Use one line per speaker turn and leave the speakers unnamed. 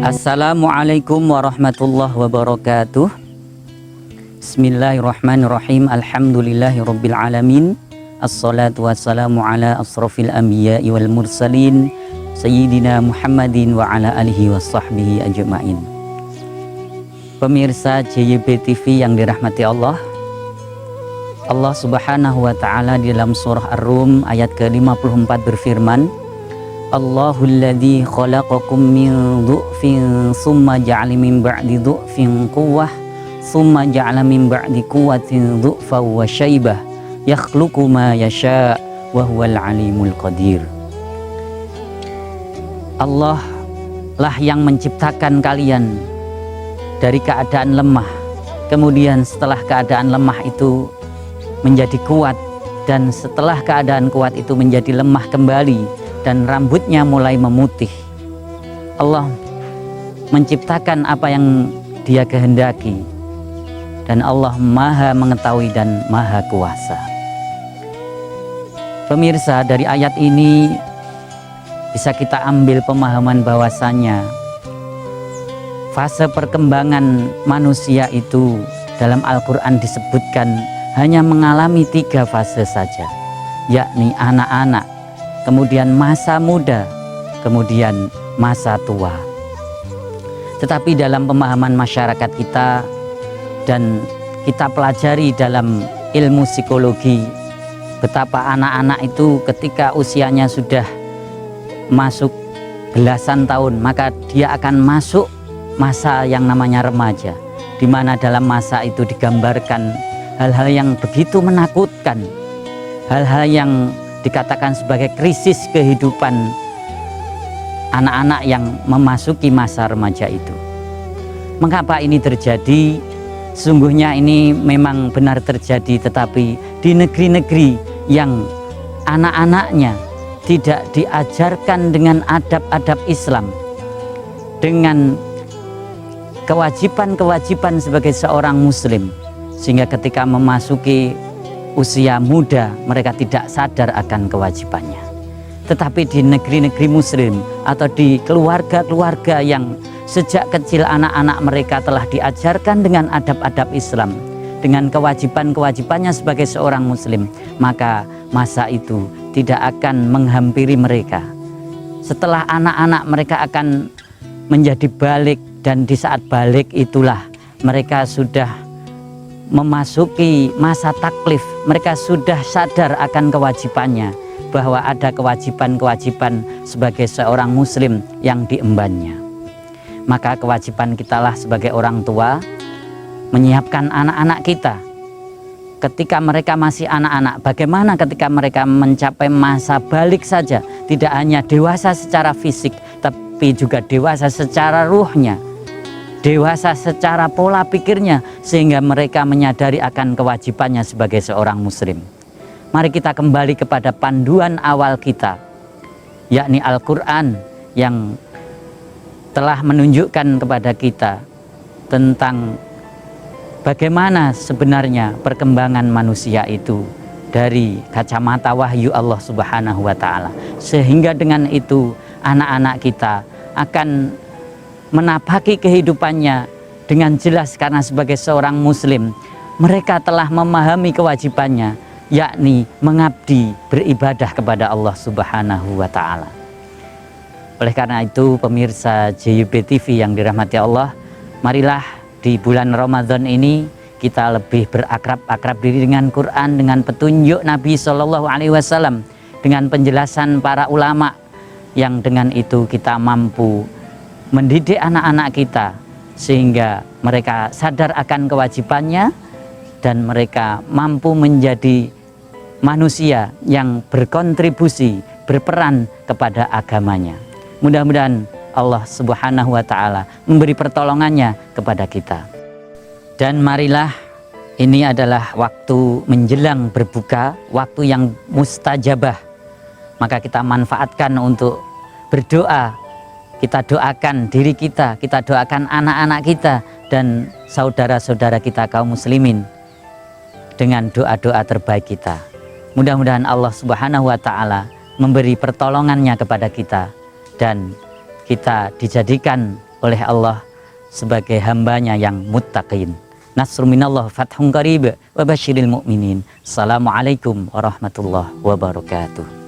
Assalamualaikum warahmatullahi wabarakatuh. Bismillahirrahmanirrahim. Alhamdulillahirabbil alamin. Assalatu wassalamu ala asrofil anbiya'i wal mursalin Sayyidina Muhammadin wa ala alihi washabbihi ajma'in. Pemirsa JYP TV yang dirahmati Allah, Allah subhanahu wa ta'ala di dalam surah Ar-Rum ayat ke-54 berfirman, Allahul ladzi khalaqakum min du'fin summa ja'ala min ba'di du'fin quwwah summa ja'ala min ba'di quwwatin du'fa wa syaibah yakhluqu ma yasha' wa huwal alimul qadir. Allah lah yang menciptakan kalian dari keadaan lemah, kemudian setelah keadaan lemah itu menjadi kuat, dan setelah keadaan kuat itu menjadi lemah kembali dan rambutnya mulai memutih. Allah menciptakan apa yang Dia kehendaki, dan Allah Maha mengetahui dan Maha kuasa. Pemirsa, dari ayat ini bisa kita ambil pemahaman bahwasanya fase perkembangan manusia itu dalam Al-Quran disebutkan hanya mengalami 3 fase saja, yakni anak-anak, kemudian masa muda, kemudian masa tua. Tetapi dalam pemahaman masyarakat kita, dan kita pelajari dalam ilmu psikologi, betapa anak-anak itu ketika usianya sudah masuk belasan tahun, maka dia akan masuk masa yang namanya remaja, di mana dalam masa itu digambarkan hal-hal yang begitu menakutkan, hal-hal yang dikatakan sebagai krisis kehidupan anak-anak yang memasuki masa remaja itu. Mengapa ini terjadi? Sungguhnya ini memang benar terjadi, tetapi di negeri-negeri yang anak-anaknya tidak diajarkan dengan adab-adab Islam, dengan kewajiban-kewajiban sebagai seorang muslim, sehingga ketika memasuki usia muda mereka tidak sadar akan kewajibannya. Tetapi di negeri-negeri muslim atau di keluarga-keluarga yang sejak kecil anak-anak mereka telah diajarkan dengan adab-adab Islam, dengan kewajiban-kewajibannya sebagai seorang muslim, maka masa itu tidak akan menghampiri mereka. Setelah anak-anak mereka akan menjadi balik, dan di saat balik itulah mereka sudah memasuki masa taklif. Mereka sudah sadar akan kewajibannya, bahwa ada kewajiban-kewajiban sebagai seorang muslim yang diembannya. Maka kewajiban kitalah sebagai orang tua menyiapkan anak-anak kita ketika mereka masih anak-anak. Bagaimana ketika mereka mencapai masa balik saja, tidak hanya dewasa secara fisik, tapi juga dewasa secara ruhnya, dewasa secara pola pikirnya, sehingga mereka menyadari akan kewajibannya sebagai seorang muslim. Mari kita kembali kepada panduan awal kita, yakni Al-Quran, yang telah menunjukkan kepada kita tentang bagaimana sebenarnya perkembangan manusia itu dari kacamata wahyu Allah Subhanahu wa ta'ala, sehingga dengan itu anak-anak kita akan menapaki kehidupannya dengan jelas, karena sebagai seorang muslim mereka telah memahami kewajibannya, yakni mengabdi, beribadah kepada Allah Subhanahu wa ta'ala. Oleh karena itu, pemirsa JYP TV yang dirahmati Allah, marilah di bulan Ramadan ini kita lebih berakrab diri dengan Quran, dengan petunjuk Nabi Shallallahu Alaihi Wasallam, dengan penjelasan para ulama, yang dengan itu kita mampu mendidik anak-anak kita sehingga mereka sadar akan kewajibannya dan mereka mampu menjadi manusia yang berkontribusi, berperan kepada agamanya. Mudah-mudahan Allah Subhanahu wa ta'ala memberi pertolongannya kepada kita. Dan marilah, ini adalah waktu menjelang berbuka, waktu yang mustajabah. Maka kita manfaatkan untuk berdoa. Kita doakan diri kita doakan anak-anak kita dan saudara-saudara kita kaum muslimin dengan doa-doa terbaik kita. Mudah-mudahan Allah Subhanahu wa ta'ala memberi pertolongannya kepada kita, dan kita dijadikan oleh Allah sebagai hambanya yang muttaqin. Nasrun minallah fathun qarib wa basyiril mu'minin. Assalamualaikum warahmatullahi wabarakatuh.